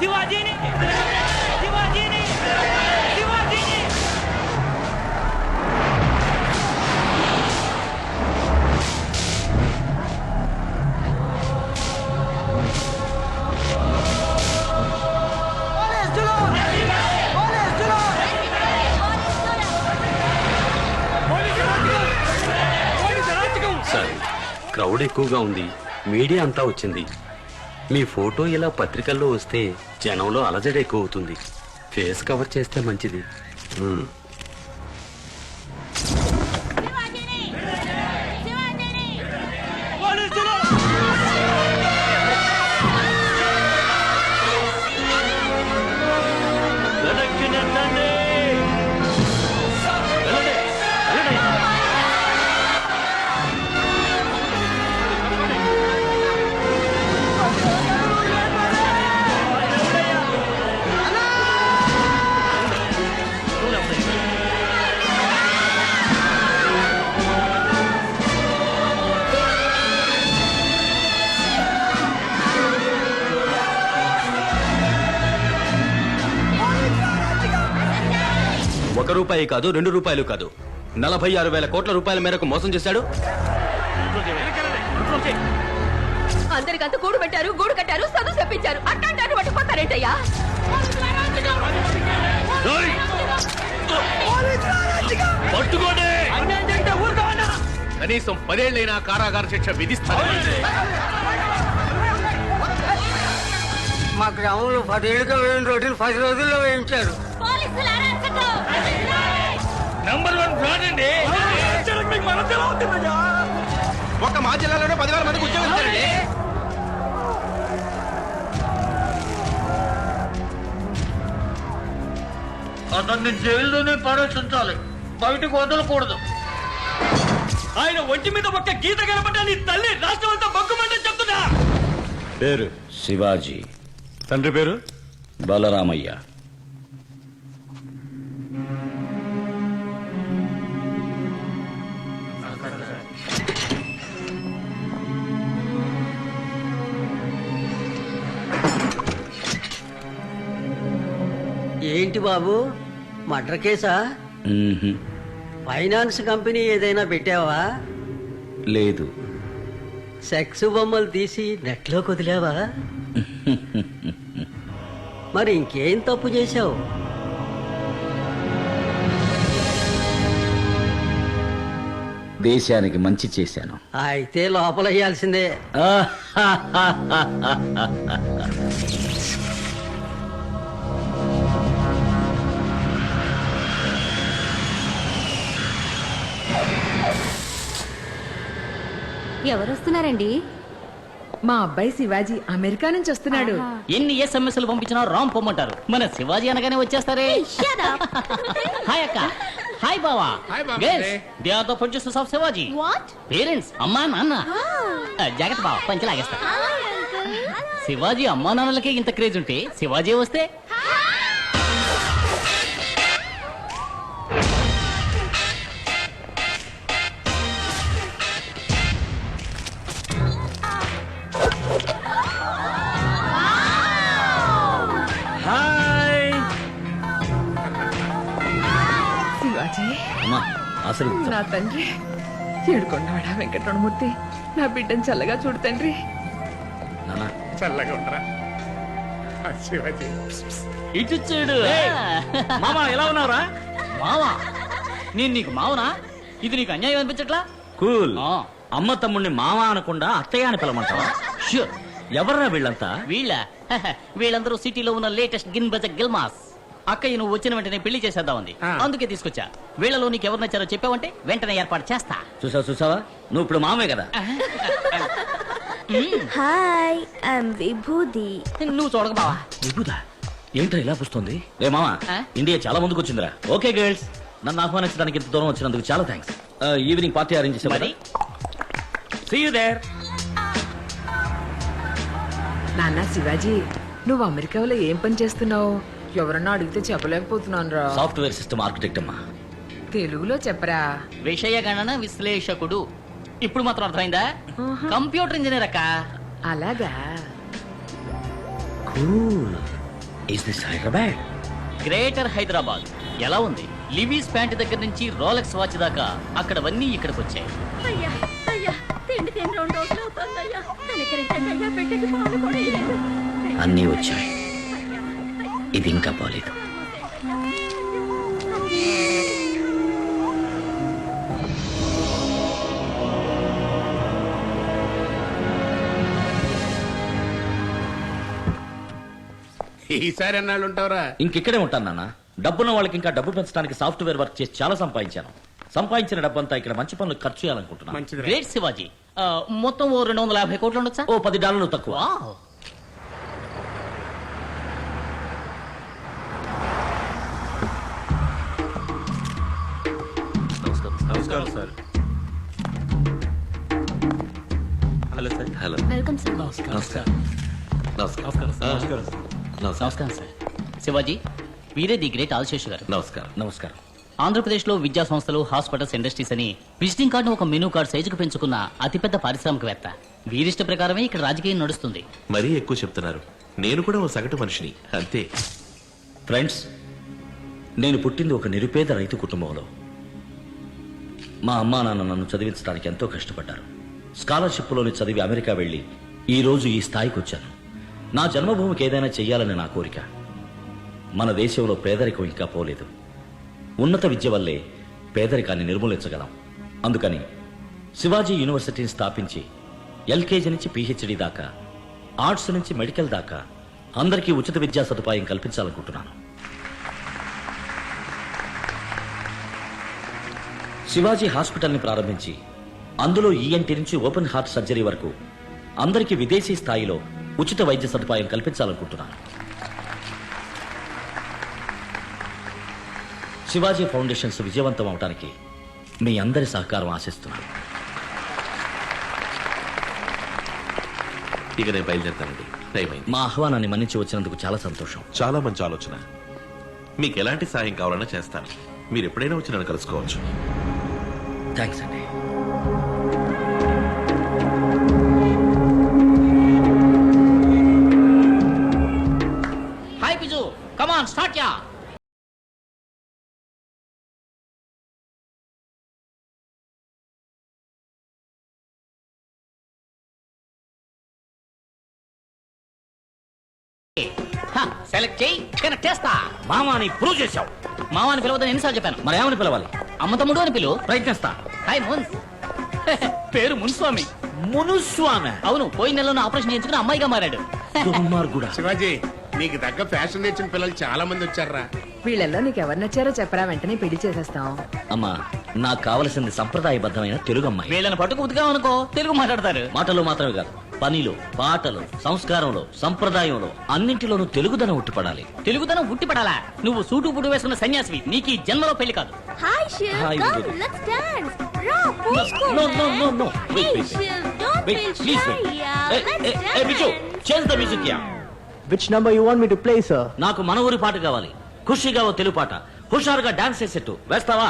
శివాజీని శివాజీని శివాజీని sir, crowd ఎక్కువగా ఉంది, media అంతా వచ్చింది. మీ ఫోటో ఇలా పత్రికల్లో వస్తే జనంలో అలజడి ఎక్కువ అవుతుంది. ఫేస్ కవర్ చేస్తే మంచిది. రూపాయి కాదు, 2 రూపాయలు కాదు, 46,000 కోట్ల రూపాయల మేరకు మోసం చేశాడు. అందరికంత గూడు పెట్టారు, గూడు కట్టారు, చదువు చెప్పించారు. అట్టాంటారు పట్టుకుపోతారేంటయ్యా? కనీసం 10 ఏళ్లైనా కారాగార శిక్ష విధిస్తారు. మా గ్రామంలో 10 ఏళ్ళుగా వేయిన రోడ్లు 10 రోజుల్లో వేయించారు. ఒక మా జిల్లాలోనే 10,000 మందికి ఉద్యోగం ఇస్తారండి. అతన్ని జైల్లోనే పరీక్షించాలి, బయటకు వదలకూడదు. ఆయన ఒంటి మీద ఒక్క గీత కనపడ్డా నీ తల్లి రాష్ట్రం అంతా బొగ్గుమంటే చెప్తున్నా. పేరు శివాజీ, తండ్రి పేరు బలరామయ్య. ఏంటి బాబు, మర్డర్ కేసా? ఫైనాన్స్ కంపెనీ ఏదైనా పెట్టావా? లేదు. సెక్స్ బొమ్మలు తీసి నెట్లో కుదిలేవా? మరి ఇంకేం తప్పు చేశావు? దేశానికి మంచి చేశాను. అయితే లోపల వేయాల్సిందే. ఎవరొస్తున్నారండి? మా అబ్బాయి శివాజీ అమెరికా నుంచి వస్తున్నాడు. ఎన్ని ఎస్ఎంఎస్లు పంపించినా రామ్ పొమ్మంటారు. మన శివాజీ అనగానే వచ్చేస్తారే. హాయ్ అక్క, హాయ్ బావా. Girls, they are the producers of Shivaji. Parents, అమ్మా నాన్న. జాగ్రత్త బావా, పంచి లాగేస్తా. శివాజీ అమ్మా నాన్నలకే ఇంత క్రేజ్ ఉంటే శివాజీ వస్తే అసలు నా తండ్రి ఏడుకొండవాడా వెంకటరమణమూర్తి, నా బిడ్డను చల్లగా చూడు తండ్రి. చల్లగా ఉండరా శివాజీ. ఇటు చూడు. మామా ఎలా ఉన్నావురా? మావా, నేను నీకు మావనా? ఇది నీకు అన్యాయం అనిపించట్లా? కూల్. అమ్మ తమ్ముడిని మామ అనకుండా అత్తయ్య అని పిలమంటావా? ష్యూర్. ఎవర్రా వీళ్ళంతా? వీళ్ళందరూ సిటీలో ఉన్న లేటెస్ట్ గిన్ బజ గిల్మాస్. అక్కయ్య నువ్వు వచ్చిన వెంటనే పెళ్లి చేసేద్దామంది, అందుకే తీసుకొచ్చా. వీళ్ళలో నీకు ఎవరు నచ్చారో చెప్పావంటే వెంటనే ఏర్పాటు చేస్తా. చూసావా, నువ్వు ఇప్పుడు మామే కదా. హాయ్, ఐఎమ్ విభూది. నువ్వు చూడక బావా. విభూదా ఏంటో ఇలా పుస్తుంది? రే మామా, ఇండియా చాలా ముందుకు వచ్చిందిరా. ఓకే గర్ల్స్, నన్ను ఆహ్వానించడానికి ఇంత దూరం వచ్చినందుకు చాలా థ్యాంక్స్. ఈవినింగ్ పార్టీ అరేంజ్ చేసాం. See you there. నాన్న శివాజీ, నువ్వు అమెరికాలో ఏం పని చేస్తున్నావు? ఎవరన్నా అడిగితే చెప్పలేకపోతున్నాను రా. సాఫ్ట్వేర్ సిస్టమ్ ఆర్కిటెక్ట్ అమ్మా. తెలుగులో చెప్పరా. విషయ గణన విశ్లేషకుడు. ఇప్పుడు మాత్రం అర్థమైందా? కంప్యూటర్ ఇంజనీర్ అక్క. అలాగా. Cool. Is this Hyderabad? Greater Hyderabad ఎలా ఉంది? లివీస్ ప్యాంట్ దగ్గర నుంచి రోలెక్స్ వాచ్ దాకా అక్కడవన్నీ ఇక్కడికి వచ్చాయి. అయ్యా అయ్యా తిండి తిని 2 రోజులు అవుతుందయ్యా. కనికరించండి అయ్యా, బిడ్డకి పాలు కూడా ఇవ్వలేదు. అన్నీ వచ్చాయి. ఇది ఇంకా బాలేదు. ఈసారి ఎన్నాళ్ళు ఉంటావురా? ఇంకిక్కడే ఉంటాను నాన్న. డబ్బున్న వాళ్ళకి ఇంకా డబ్బు పెంచడానికి సాఫ్ట్వేర్ వర్క్ చేసి చాలా సంపాదించాను. సంపాదించిన డబ్బంతా ఇక్కడ మంచి పనులు ఖర్చు చేయాలనుకుంటున్నాను. మంచిది. గ్రేట్ శివాజీ. మొత్తం ఓ 250 కోట్లు ఉండొచ్చా? ఓ $10 తక్కువ. వావ్. నమస్కారం sir. Hello sir. Hello. Welcome sir. నమస్కారం. నమస్కారం. నమస్కారం సార్. శివాజీ, వీరే ది గ్రేట్ ఆల్శేష్ గారు. నమస్కారం. నమస్కారం. ఆంధ్రప్రదేశ్ లో విద్యా సంస్థలు, హాస్పిటల్స్, ఇండస్ట్రీస్ అని విజిటింగ్ కార్డు ఒక మెనూ కార్డు సైజుకు పెంచుకున్న అతిపెద్ద పారిశ్రామికవేత్త. వీరిష్ట ప్రకారమే ఇక్కడ రాజకీయం నడుస్తుంది. మరీ ఎక్కువ చెప్తున్నారు. నేను కూడా ఓ సగటు మనిషిని అంతే. ఫ్రెండ్స్, నేను పుట్టింది ఒక నిరుపేద రైతు కుటుంబంలో. మా అమ్మా నాన్న నన్ను చదివించడానికి ఎంతో కష్టపడ్డారు. స్కాలర్షిప్లోని చదివి అమెరికా వెళ్ళి ఈ రోజు ఈ స్థాయికి వచ్చాను. నా జన్మభూమికి ఏదైనా చెయ్యాలని నా కోరిక. మన దేశంలో పేదరికం ఇంకా పోలేదు. ఉన్నత విద్య వల్లే పేదరికాన్ని నిర్మూలించగలం. అందుకని శివాజీ యూనివర్సిటీని స్థాపించి ఎల్కేజీ నుంచి పీహెచ్డీ దాకా, ఆర్ట్స్ నుంచి మెడికల్ దాకా అందరికీ ఉచిత విద్యా సదుపాయం కల్పించాలనుకుంటున్నాను. శివాజీ హాస్పిటల్ని ప్రారంభించి అందులో ఈఎన్టీ నుంచి ఓపెన్ హార్ట్ సర్జరీ వరకు అందరికీ విదేశీ స్థాయిలో ఉచిత వైద్య సదుపాయం కల్పించాలనుకుంటున్నాను. శివాజీ ఫౌండేషన్స్ విజయవంతం అవడానికి మీ అందరి సహకారం ఆశిస్తున్నాను. ఇక నేను బయలుదేరుతానండి. టైం అయింది. మా ఆహ్వానాన్ని మన్నించి వచ్చినందుకు చాలా సంతోషం. చాలా మంచి ఆలోచన. మీకు ఎలాంటి సాయం కావాలన్నా చేస్తాను. మీరు ఎప్పుడైనా వచ్చి నన్ను కలుసుకోవచ్చు. థ్యాంక్స్ అండి. హాయ్ పిజు, come on start ya. Select చేయి, కనెక్ట్ చేస్తా. మామాని ప్రూవ్ చేశావు. మావాని పిలవద్దని ఎన్నిసార్లు చెప్పాను? మరి ఏమని పిలవాలి? అమ్మ తమ్ముడు అని పిలువు. ప్రయత్నిస్తా. హాయ్ మున్స్. పేరు మున్స్వామి. మునుస్వామి. అవును, పోయిన నెలలో ఆపరేషన్ చేయించుకుని అమ్మాయిగా మారాడు. దుర్మార్గుడా. శివాజీ, నీకు తగ్గ ఫ్యాషన్ తెచ్చిన పిల్లలు చాలా మంది వచ్చారా? వీళ్ళల్లో నీకు ఎవరు నచ్చారో చెప్పరా, వెంటనే పెళ్లి చేసేస్తాం. అమ్మా, నాకు కావలసింది సంప్రదాయబద్ధమైన తెలుగు అమ్మాయి. వీళ్ళని పట్టుకు ఉతిగా అనుకో, తెలుగు మాట్లాడతారు. మాటలు మాత్రమే కాదు, పనిలో, పాటలు, సంస్కారంలో, సంప్రదాయంలో అన్నింటిలోనూ తెలుగుదనం ఉట్టిపడాలి. తెలుగుదనం ఉట్టిపడాలా? నువ్వు సూటు పుడు వేసుకున్న సన్యాసివి, నీకు ఈ జన్మలో పెళ్లి కాదు. Hi Shiv, Hi, come Vijay. Let's dance. రా పూసుకో. No, no, no, no. Wait, Hey wait, wait. Shiv, don't Wait, feel please shy, wait. yeah. Hey, Let's hey, dance. hey, Bichu, change the music here. Which number you want me to play, sir? నాకు మన ఊరి పాట కావాలి. ఖుషిగా ఓ తెలుగు పాట. హుషారుగా dance చేసేట్టు వేస్తావా?